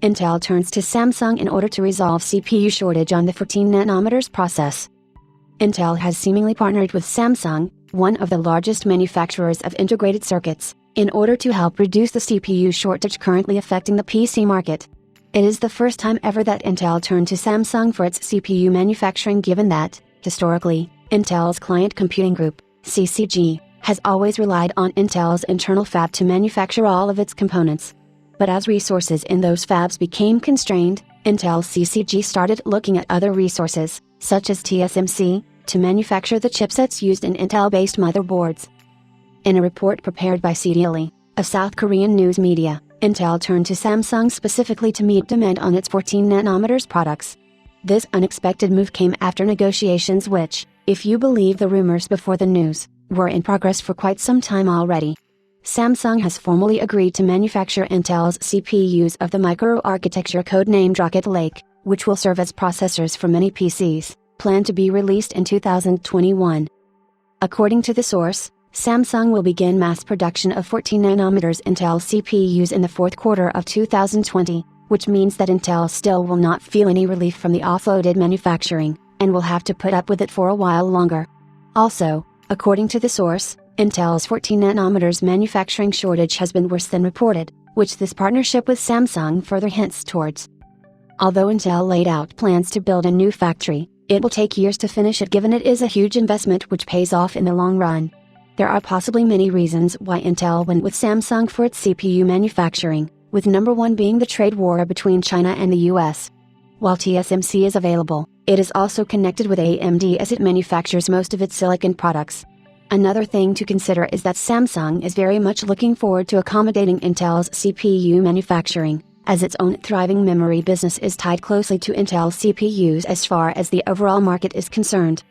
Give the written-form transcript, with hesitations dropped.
Intel turns to Samsung in order to resolve CPU shortage on the 14nm process. Intel has seemingly partnered with Samsung, one of the largest manufacturers of integrated circuits, in order to help reduce the CPU shortage currently affecting the PC market. It is the first time ever that Intel turned to Samsung for its CPU manufacturing, given that, historically, Intel's Client Computing Group, CCG, has always relied on Intel's internal fab to manufacture all of its components. But as resources in those fabs became constrained, Intel CCG started looking at other resources, such as TSMC, to manufacture the chipsets used in Intel-based motherboards. In a report prepared by CDLE, a South Korean news media, Intel turned to Samsung specifically to meet demand on its 14nm products. This unexpected move came after negotiations which, if you believe the rumors before the news, were in progress for quite some time already. Samsung has formally agreed to manufacture Intel's CPUs of the microarchitecture codenamed Rocket Lake, which will serve as processors for many PCs, planned to be released in 2021. According to the source, Samsung will begin mass production of 14nm Intel CPUs in the fourth quarter of 2020, which means that Intel still will not feel any relief from the offloaded manufacturing, and will have to put up with it for a while longer. Also, according to the source, Intel's 14nm manufacturing shortage has been worse than reported, which this partnership with Samsung further hints towards. Although Intel laid out plans to build a new factory, it will take years to finish it, given it is a huge investment which pays off in the long run. There are possibly many reasons why Intel went with Samsung for its CPU manufacturing, with number one being the trade war between China and the US. While TSMC is available, it is also connected with AMD as it manufactures most of its silicon products. Another thing to consider is that Samsung is very much looking forward to accommodating Intel's CPU manufacturing, as its own thriving memory business is tied closely to Intel CPUs as far as the overall market is concerned.